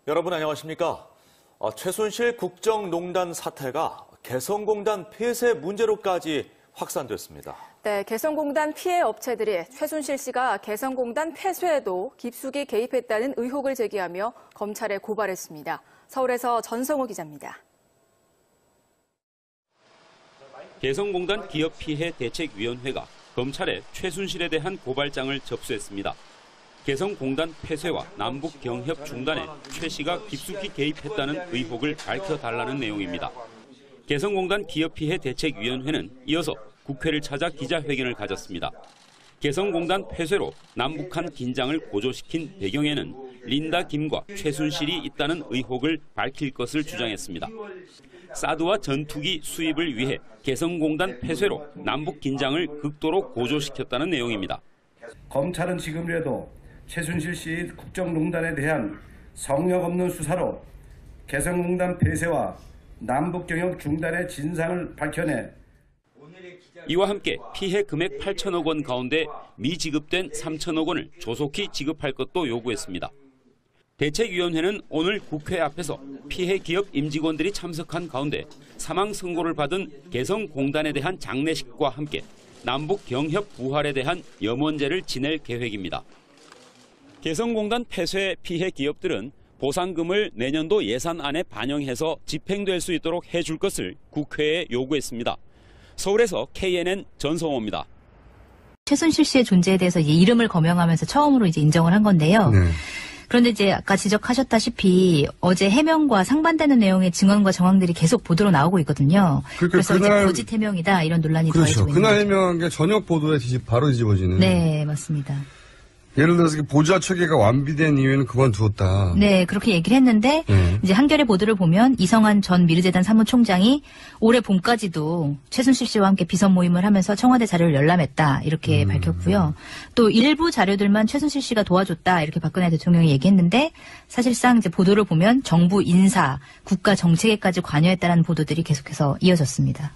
여러분 안녕하십니까? 최순실 국정농단 사태가 개성공단 폐쇄 문제로까지 확산됐습니다. 네, 개성공단 피해 업체들이 최순실 씨가 개성공단 폐쇄에도 깊숙이 개입했다는 의혹을 제기하며 검찰에 고발했습니다. 서울에서 전성호 기자입니다. 개성공단 기업피해 대책위원회가 검찰에 최순실에 대한 고발장을 접수했습니다. 개성공단 폐쇄와 남북 경협 중단에 최 씨가 깊숙이 개입했다는 의혹을 밝혀달라는 내용입니다. 개성공단 기업피해 대책위원회는 이어서 국회를 찾아 기자회견을 가졌습니다. 개성공단 폐쇄로 남북한 긴장을 고조시킨 배경에는 린다 김과 최순실이 있다는 의혹을 밝힐 것을 주장했습니다. 사드와 전투기 수입을 위해 개성공단 폐쇄로 남북 긴장을 극도로 고조시켰다는 내용입니다. 검찰은 지금이라도 최순실 씨 국정농단에 대한 성역 없는 수사로 개성공단 폐쇄와 남북경협 중단의 진상을 밝혀내 이와 함께 피해 금액 8천억 원 가운데 미지급된 3천억 원을 조속히 지급할 것도 요구했습니다. 대책위원회는 오늘 국회 앞에서 피해 기업 임직원들이 참석한 가운데 사망 선고를 받은 개성공단에 대한 장례식과 함께 남북 경협 부활에 대한 염원제를 지낼 계획입니다. 개성공단 폐쇄 피해 기업들은 보상금을 내년도 예산안에 반영해서 집행될 수 있도록 해줄 것을 국회에 요구했습니다. 서울에서 KNN 전성호입니다. 최순실 씨의 존재에 대해서 이제 이름을 거명하면서 처음으로 이제 인정을 한 건데요. 네. 그런데 이제 아까 지적하셨다시피 어제 해명과 상반되는 내용의 증언과 정황들이 계속 보도로 나오고 있거든요. 그래서 이제 거짓 해명이다 이런 논란이 더해지고 있는 거죠. 그날 해명한 게 저녁 보도에 바로 뒤집어지는. 네, 맞습니다. 예를 들어서 보좌 체계가 완비된 이유는 그만두었다. 네, 그렇게 얘기를 했는데 이제 한겨레 보도를 보면 이성한 전 미르재단 사무총장이 올해 봄까지도 최순실 씨와 함께 비선 모임을 하면서 청와대 자료를 열람했다 이렇게 밝혔고요. 또 일부 자료들만 최순실 씨가 도와줬다 이렇게 박근혜 대통령이 얘기했는데 사실상 이제 보도를 보면 정부 인사, 국가 정책에까지 관여했다라는 보도들이 계속해서 이어졌습니다.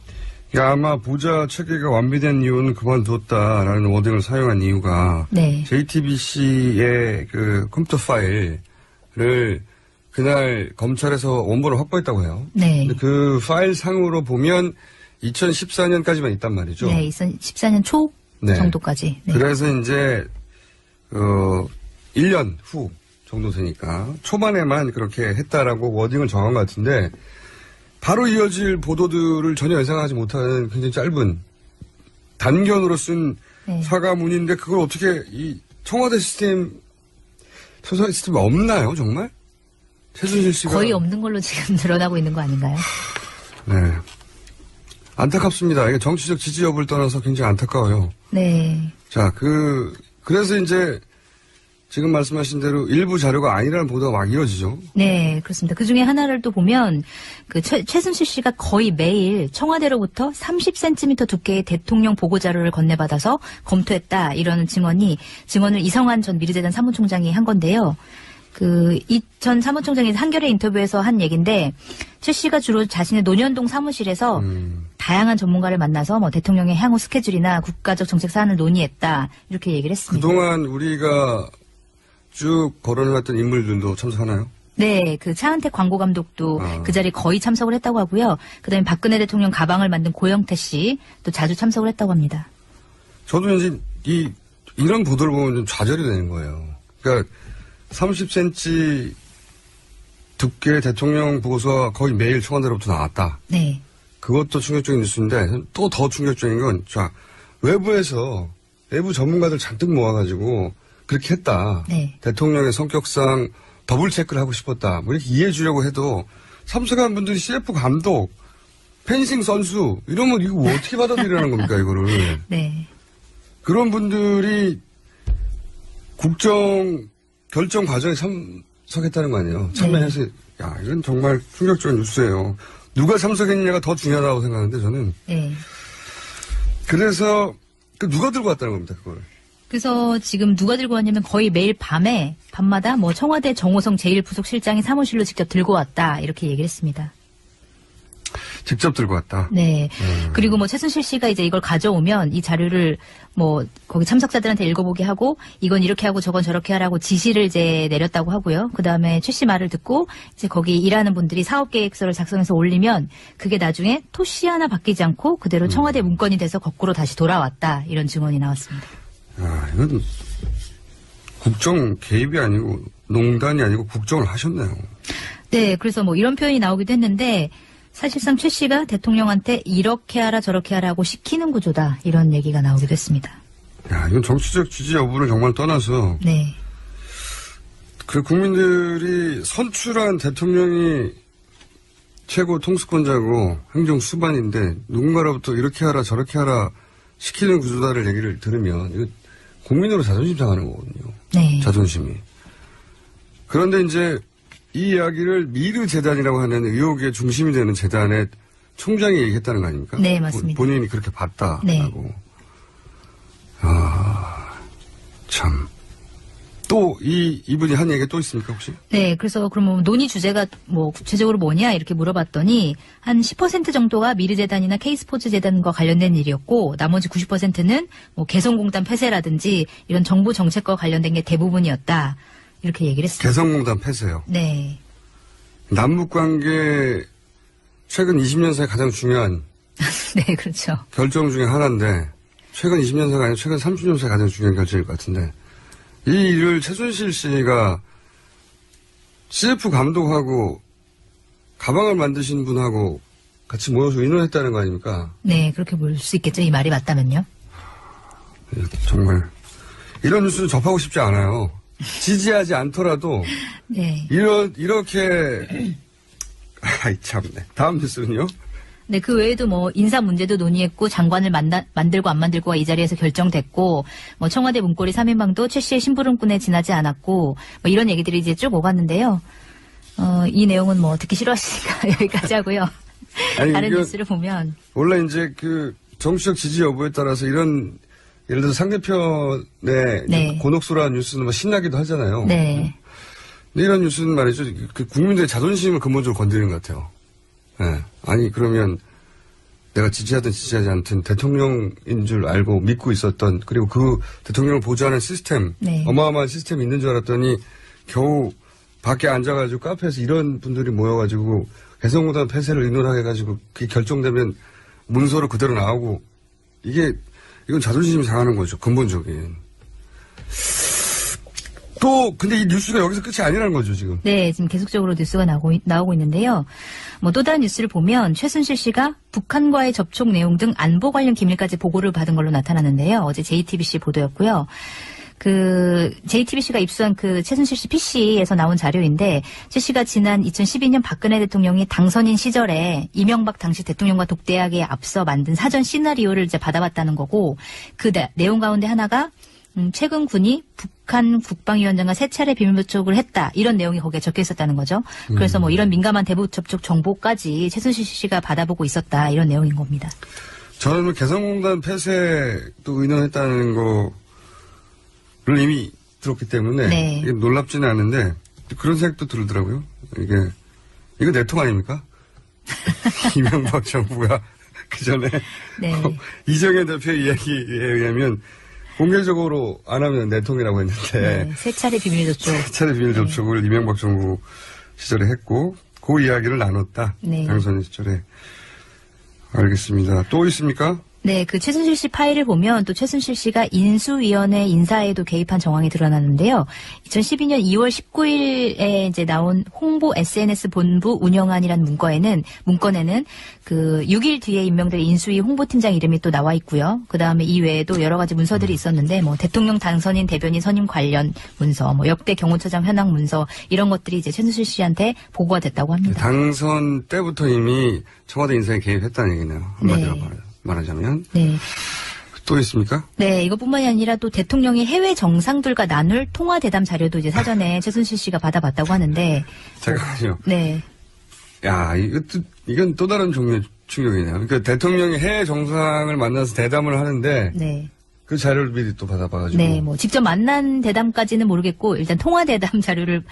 아마 보좌 체계가 완비된 이유는 그만두었다라는 워딩을 사용한 이유가 네. JTBC의 그 컴퓨터 파일을 그날 검찰에서 원본을 확보했다고 해요. 네. 근데 그 파일 상으로 보면 2014년까지만 있단 말이죠. 네, 2014년 초 네. 정도까지. 네. 그래서 이제 1년 후 정도 되니까 초반에만 그렇게 했다라고 워딩을 정한 것 같은데. 바로 이어질 보도들을 전혀 예상하지 못하는 굉장히 짧은 단견으로 쓴 네. 사과문인데 그걸 어떻게 이 청와대 시스템 없나요 정말? 최순실 씨가 거의 없는 걸로 지금 드러나고 있는 거 아닌가요? 네, 안타깝습니다. 이게 정치적 지지 여부를 떠나서 굉장히 안타까워요. 네. 자, 그래서 이제 지금 말씀하신 대로 일부 자료가 아니라는 보도가 막 이어지죠. 네, 그렇습니다. 그 중에 하나를 또 보면 그 최순실 씨가 거의 매일 청와대로부터 30cm 두께의 대통령 보고 자료를 건네받아서 검토했다 이런 증언을 이성한 전 미르재단 사무총장이 한 건데요. 이 전 사무총장이 한겨레 인터뷰에서 한 얘기인데 최 씨가 주로 자신의 논현동 사무실에서 다양한 전문가를 만나서 뭐 대통령의 향후 스케줄이나 국가적 정책 사안을 논의했다 이렇게 얘기를 했습니다. 그동안 우리가 쭉 거론해왔던 인물들도 참석하나요? 네, 그 차은택 광고감독도 그 자리에 거의 참석을 했다고 하고요. 그다음에 박근혜 대통령 가방을 만든 고영태 씨 또 자주 참석을 했다고 합니다. 저도 이제 이런 보도를 보면 좀 좌절이 되는 거예요. 그러니까 30cm 두께 대통령 보고서가 거의 매일 청와대로부터 나왔다. 네. 그것도 충격적인 뉴스인데 또 더 충격적인 건 외부에서 내부 전문가들 잔뜩 모아가지고 그렇게 했다. 네. 대통령의 성격상 더블 체크를 하고 싶었다. 뭐 이렇게 이해해 주려고 해도 참석한 분들이 CF 감독, 펜싱 선수 이러면 이거 어떻게 받아들이라는 겁니까 이거를. 네. 그런 분들이 국정 결정 과정에 참석했다는 거 아니에요. 참여해서 네. 이건 정말 충격적인 뉴스예요. 누가 참석했느냐가 더 중요하다고 생각하는데 저는. 네. 그래서 누가 들고 왔다는 겁니다 그걸. 그래서 지금 누가 들고 왔냐면 거의 매일 밤마다 뭐 청와대 정호성 제1부속실장이 사무실로 직접 들고 왔다 이렇게 얘기를 했습니다. 직접 들고 왔다. 네. 그리고 뭐 최순실 씨가 이제 이걸 가져오면 이 자료를 뭐 거기 참석자들한테 읽어보게 하고 이건 이렇게 하고 저건 저렇게 하라고 지시를 이제 내렸다고 하고요. 그 다음에 최 씨 말을 듣고 이제 거기 일하는 분들이 사업계획서를 작성해서 올리면 그게 나중에 토씨 하나 바뀌지 않고 그대로 청와대 문건이 돼서 거꾸로 다시 돌아왔다. 이런 증언이 나왔습니다. 야, 이건 국정 개입이 아니고 농단이 아니고 국정을 하셨네요. 네. 그래서 뭐 이런 표현이 나오기도 했는데 사실상 최 씨가 대통령한테 이렇게 하라 저렇게 하라고 시키는 구조다. 이런 얘기가 나오기도 했습니다. 야, 이건 정치적 지지 여부를 정말 떠나서 네. 그 국민들이 선출한 대통령이 최고 통수권자고 행정 수반인데 누군가로부터 이렇게 하라 저렇게 하라 시키는 구조다를 얘기를 들으면 이거 국민으로 자존심 상하는 거거든요. 네. 자존심이. 그런데 이제 이 이야기를 미르 재단이라고 하는 의혹의 중심이 되는 재단의 총장이 얘기했다는 거 아닙니까? 네, 맞습니다. 본인이 그렇게 봤다라고. 네. 참. 또 이분이 한 얘기가 또 있습니까 혹시? 네, 그래서 그러면 논의 주제가 뭐 구체적으로 뭐냐 이렇게 물어봤더니 한 10% 정도가 미르재단이나 K스포츠재단과 관련된 일이었고 나머지 90%는 뭐 개성공단 폐쇄라든지 이런 정부 정책과 관련된 게 대부분이었다. 이렇게 얘기를 했습니다. 개성공단 폐쇄요. 네. 남북관계 최근 20년 사이 가장 중요한 네, 그렇죠. 결정 중에 하나인데 최근 20년 사이가 아니라 최근 30년 사이 가장 중요한 결정일 것 같은데 이 일을 최순실 씨가 CF 감독하고 가방을 만드신 분하고 같이 모여서 의논했다는 거 아닙니까? 네, 그렇게 볼 수 있겠죠. 이 말이 맞다면요. 정말 이런 뉴스는 접하고 싶지 않아요. 지지하지 않더라도 네. 이렇게 아이 참네. 다음 뉴스는요? 네, 그 외에도 뭐 인사 문제도 논의했고 장관을 만들고 안 만들고가 이 자리에서 결정됐고 뭐 청와대 문고리 3인방도 최 씨의 심부름꾼에 지나지 않았고 뭐 이런 얘기들이 이제 쭉 오갔는데요. 이 내용은 뭐 듣기 싫어하시니까 여기까지 하고요. 아니, 다른 뉴스를 보면 원래 이제 그 정치적 지지 여부에 따라서 이런 예를 들어서 상대편의 네. 곤혹스러운 뉴스는 뭐 신나기도 하잖아요. 네. 근데 이런 뉴스는 말이죠. 그 국민들의 자존심을 근본적으로 건드리는 것 같아요. 네. 아니 그러면 내가 지지하든 지지하지 않든 대통령인 줄 알고 믿고 있었던 그리고 그 대통령을 보좌하는 시스템 네. 어마어마한 시스템이 있는 줄 알았더니 겨우 밖에 앉아가지고 카페에서 이런 분들이 모여가지고 개성공단 폐쇄를 의논하게 해가지고 그게 결정되면 문서로 그대로 나오고 이건 자존심이 상하는 거죠. 근본적인. 또 근데 이 뉴스가 여기서 끝이 아니라는 거죠 지금. 네, 지금 계속적으로 뉴스가 나오고 있는데요. 뭐 또 다른 뉴스를 보면 최순실 씨가 북한과의 접촉 내용 등 안보 관련 기밀까지 보고를 받은 걸로 나타났는데요. 어제 JTBC 보도였고요. 그 JTBC가 입수한 그 최순실 씨 PC에서 나온 자료인데 최 씨가 지난 2012년 박근혜 대통령이 당선인 시절에 이명박 당시 대통령과 독대하기에 앞서 만든 사전 시나리오를 이제 받아봤다는 거고 그 내용 가운데 하나가 최근 군이 북한 국방위원장과 3차례 비밀 접촉을 했다. 이런 내용이 거기에 적혀 있었다는 거죠. 그래서 뭐 이런 민감한 대북 접촉 정보까지 최순실 씨가 받아보고 있었다. 이런 내용인 겁니다. 저는 개성공단 폐쇄도 의논했다는 거를 이미 들었기 때문에 네. 이게 놀랍지는 않은데 그런 생각도 들더라고요. 이거 내통 아닙니까? 이명박 정부가 그 전에 네. 이정현 대표 이야기에 의하면 공개적으로 안 하면 내통이라고 했는데 네, 3차례 비밀 접촉. 3차례 비밀 접촉을 이명박 정부 시절에 했고 그 이야기를 나눴다. 네. 당선 시절에. 알겠습니다. 또 있습니까? 네, 그 최순실 씨 파일을 보면 또 최순실 씨가 인수위원회 인사에도 개입한 정황이 드러나는데요. 2012년 2월 19일에 이제 나온 홍보 SNS 본부 운영안이라는 문건에는 그 6일 뒤에 임명될 인수위 홍보팀장 이름이 또 나와 있고요. 그 다음에 이 외에도 여러 가지 문서들이 있었는데 뭐 대통령 당선인 대변인 선임 관련 문서, 뭐 역대 경호처장 현황 문서 이런 것들이 이제 최순실 씨한테 보고가 됐다고 합니다. 당선 때부터 이미 청와대 인사에 개입했다는 얘기네요. 한마디로 네. 말하자면. 네. 또 있습니까? 네, 이것뿐만이 아니라 또 대통령이 해외 정상들과 나눌 통화 대담 자료도 이제 사전에 최순실 씨가 받아봤다고 하는데. 잠깐만요. 네. 야, 이건 또 다른 종류의 충격이네요. 그러니까 대통령이 해외 정상을 만나서 대담을 하는데. 네. 그 자료를 미리 또 받아봐가지고. 네, 뭐 직접 만난 대담까지는 모르겠고 일단 통화 대담 자료를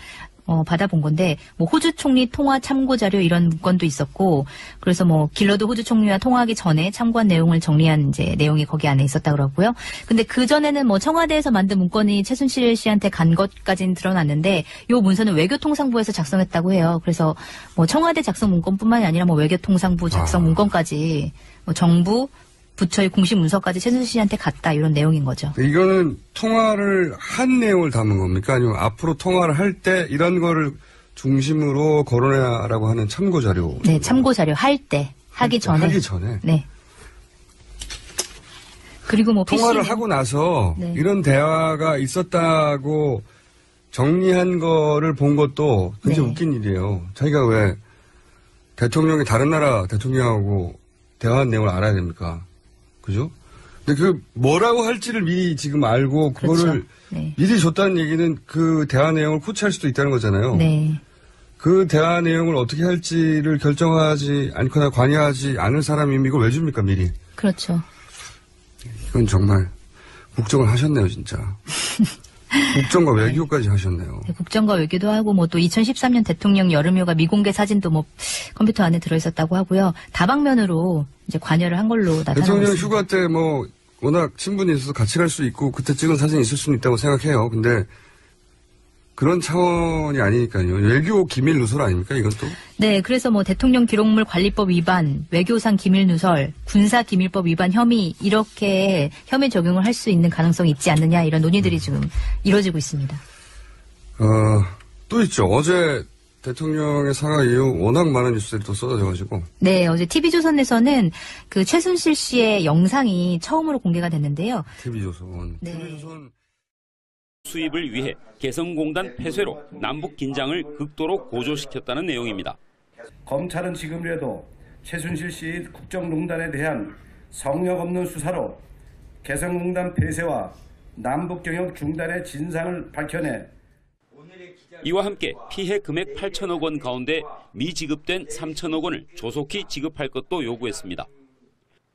받아본 건데, 뭐 호주 총리 통화 참고 자료 이런 문건도 있었고, 그래서 뭐 길러드 호주 총리와 통화하기 전에 참고한 내용을 정리한 이제 내용이 거기 안에 있었다 그러고요. 근데 그 전에는 뭐 청와대에서 만든 문건이 최순실 씨한테 간 것까지는 드러났는데, 요 문서는 외교통상부에서 작성했다고 해요. 그래서 뭐 청와대 작성 문건뿐만이 아니라 뭐 외교통상부 작성 문건까지 뭐 정부 부처의 공식 문서까지 최순실 씨한테 갔다 이런 내용인 거죠. 이거는 통화를 한 내용을 담은 겁니까? 아니면 앞으로 통화를 할 때 이런 거를 중심으로 거론해라라고 하는 참고 자료? 네, 참고 자료 할 때, 하기 전에. 하기 전에. 네. 그리고 뭐 통화를 PC는 하고 나서 네. 이런 대화가 있었다고 정리한 거를 본 것도 굉장히 네. 웃긴 일이에요. 자기가 왜 대통령이 다른 나라 대통령하고 대화한 내용을 알아야 됩니까? 그죠? 근데 그 뭐라고 할지를 미리 지금 알고 그거를 그렇죠. 네. 미리 줬다는 얘기는 그 대화 내용을 코치할 수도 있다는 거잖아요. 네. 그 대화 내용을 어떻게 할지를 결정하지 않거나 관여하지 않을 사람이 이걸 왜 줍니까 미리? 그렇죠. 이건 정말 국정을 하셨네요 진짜. 국정과 외교까지 하셨네요. 네, 국정과 외교도 하고 뭐 또 2013년 대통령 여름휴가 미공개 사진도 뭐 컴퓨터 안에 들어있었다고 하고요. 다방면으로 이제 관여를 한 걸로 나타나고 대통령 있습니다. 휴가 때 뭐 워낙 친분이 있어서 같이 갈 수 있고 그때 찍은 사진이 있을 수는 있다고 생각해요. 근데 그런 차원이 아니니까요. 외교 기밀 누설 아닙니까 이것도? 네, 그래서 뭐 대통령 기록물 관리법 위반, 외교상 기밀 누설, 군사 기밀법 위반 혐의 이렇게 혐의 적용을 할 수 있는 가능성이 있지 않느냐 이런 논의들이 지금 이루어지고 있습니다. 또 있죠. 어제 대통령의 사과 이후 워낙 많은 뉴스들이 또 쏟아져가지고. 네, 어제 TV조선에서는 그 최순실 씨의 영상이 처음으로 공개가 됐는데요. TV조선. 네. TV조선. 수입을 위해 개성공단 폐쇄로 남북 긴장을 극도로 고조시켰다는 내용입니다. 검찰은 지금이라도 최순실 씨 국정농단에 대한 성역 없는 수사로 개성공단 폐쇄와 남북경협 중단의 진상을 밝혀내 이와 함께 피해 금액 8천억 원 가운데 미지급된 3천억 원을 조속히 지급할 것도 요구했습니다.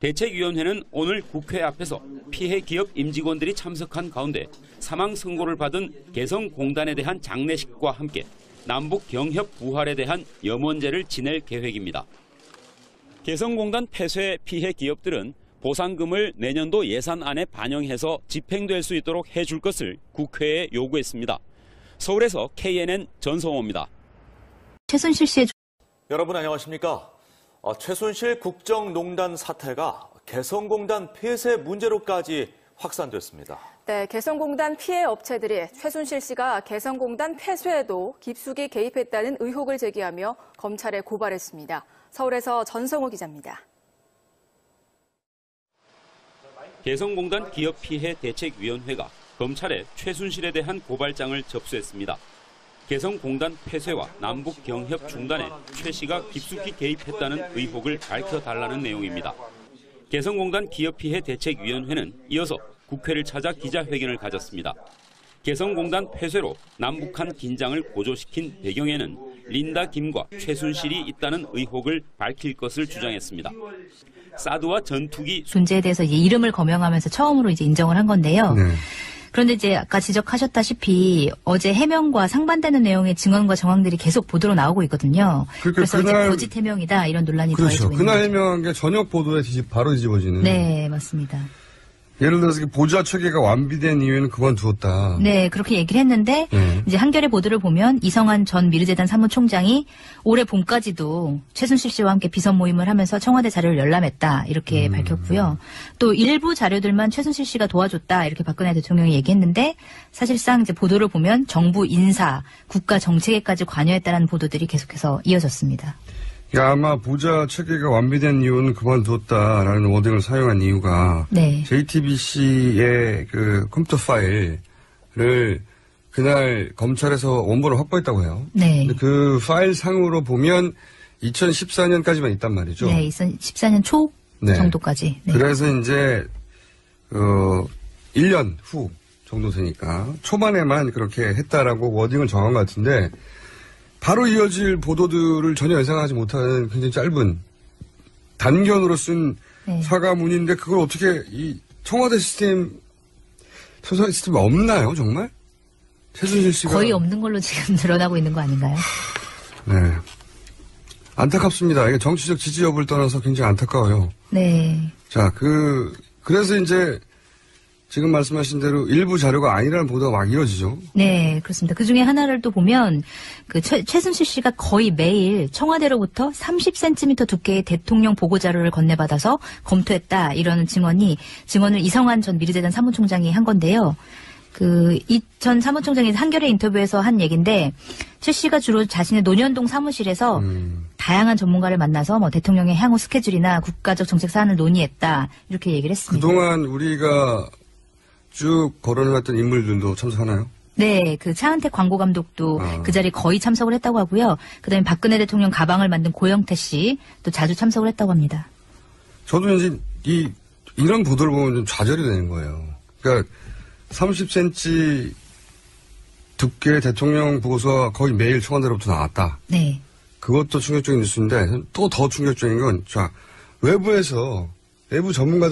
대책위원회는 오늘 국회 앞에서 피해 기업 임직원들이 참석한 가운데 사망 선고를 받은 개성공단에 대한 장례식과 함께 남북 경협 부활에 대한 염원제를 지낼 계획입니다. 개성공단 폐쇄 피해 기업들은 보상금을 내년도 예산안에 반영해서 집행될 수 있도록 해줄 것을 국회에 요구했습니다. 서울에서 KNN 전성호입니다. 최순실 씨의 여러분 안녕하십니까? 최순실 국정농단 사태가 개성공단 폐쇄 문제로까지 확산됐습니다. 네, 개성공단 피해 업체들이 최순실 씨가 개성공단 폐쇄에도 깊숙이 개입했다는 의혹을 제기하며 검찰에 고발했습니다. 서울에서 전성호 기자입니다. 개성공단 기업피해 대책위원회가 검찰에 최순실에 대한 고발장을 접수했습니다. 개성공단 폐쇄와 남북 경협 중단에 최 씨가 깊숙이 개입했다는 의혹을 밝혀달라는 내용입니다. 개성공단 기업피해 대책위원회는 이어서 국회를 찾아 기자회견을 가졌습니다. 개성공단 폐쇄로 남북한 긴장을 고조시킨 배경에는 린다 김과 최순실이 있다는 의혹을 밝힐 것을 주장했습니다. 사드와 전투기 존재에 대해서 이제 이름을 거명하면서 처음으로 이제 인정을 한 건데요. 네. 그런데 이제 아까 지적하셨다시피 어제 해명과 상반되는 내용의 증언과 정황들이 계속 보도로 나오고 있거든요. 그러니까 그래서 이제 그날- 거짓 해명이다 이런 논란이 그렇죠. 더해지고 있는 그날 거죠. 해명한 게 저녁 보도에 바로 뒤집어지는. 네, 맞습니다. 예를 들어서 보좌 체계가 완비된 이유에는 그만두었다. 네, 그렇게 얘기를 했는데 네. 이제 한겨레 보도를 보면 이성한 전 미르재단 사무총장이 올해 봄까지도 최순실 씨와 함께 비선 모임을 하면서 청와대 자료를 열람했다 이렇게 밝혔고요. 또 일부 자료들만 최순실 씨가 도와줬다 이렇게 박근혜 대통령이 얘기했는데 사실상 이제 보도를 보면 정부 인사, 국가 정책에까지 관여했다는 보도들이 계속해서 이어졌습니다. 아마 보좌 체계가 완비된 이유는 그만두었다라는 워딩을 사용한 이유가 네. JTBC의 그 컴퓨터 파일을 그날 검찰에서 원본을 확보했다고 해요. 네. 근데 그 파일 상으로 보면 2014년까지만 있단 말이죠. 네, 2014년 초 네. 정도까지. 네. 그래서 이제 1년 후 정도 되니까 초반에만 그렇게 했다라고 워딩을 정한 것 같은데 바로 이어질 보도들을 전혀 예상하지 못하는 굉장히 짧은 단견으로 쓴 네. 사과문인데 그걸 어떻게 이 청와대 시스템, 수사 시스템이 없나요 정말? 최순실 씨가 거의 없는 걸로 지금 드러나고 있는 거 아닌가요? 네. 안타깝습니다. 이게 정치적 지지 여부를 떠나서 굉장히 안타까워요. 네. 자, 그래서 이제 지금 말씀하신 대로 일부 자료가 아니라는 보도가 막 이어지죠. 네, 그렇습니다. 그 중에 하나를 또 보면 그 최순실 씨가 거의 매일 청와대로부터 30cm 두께의 대통령 보고 자료를 건네받아서 검토했다 이러는 증언을 이성환 전 미르재단 사무총장이 한 건데요. 이 전 사무총장이 한겨레 인터뷰에서 한 얘기인데 최 씨가 주로 자신의 논현동 사무실에서 다양한 전문가를 만나서 뭐 대통령의 향후 스케줄이나 국가적 정책 사안을 논의했다 이렇게 얘기를 했습니다. 그동안 우리가 쭉 거론해왔던 인물들도 참석하나요? 네, 그 차은택 광고감독도 그 자리에 거의 참석을 했다고 하고요. 그다음에 박근혜 대통령 가방을 만든 고영태 씨 또 자주 참석을 했다고 합니다. 저도 이제 이런 보도를 보면 좀 좌절이 되는 거예요. 그러니까 30cm 두께의 대통령 보고서가 거의 매일 청와대로부터 나왔다. 네. 그것도 충격적인 뉴스인데 또 더 충격적인 건 외부 전문가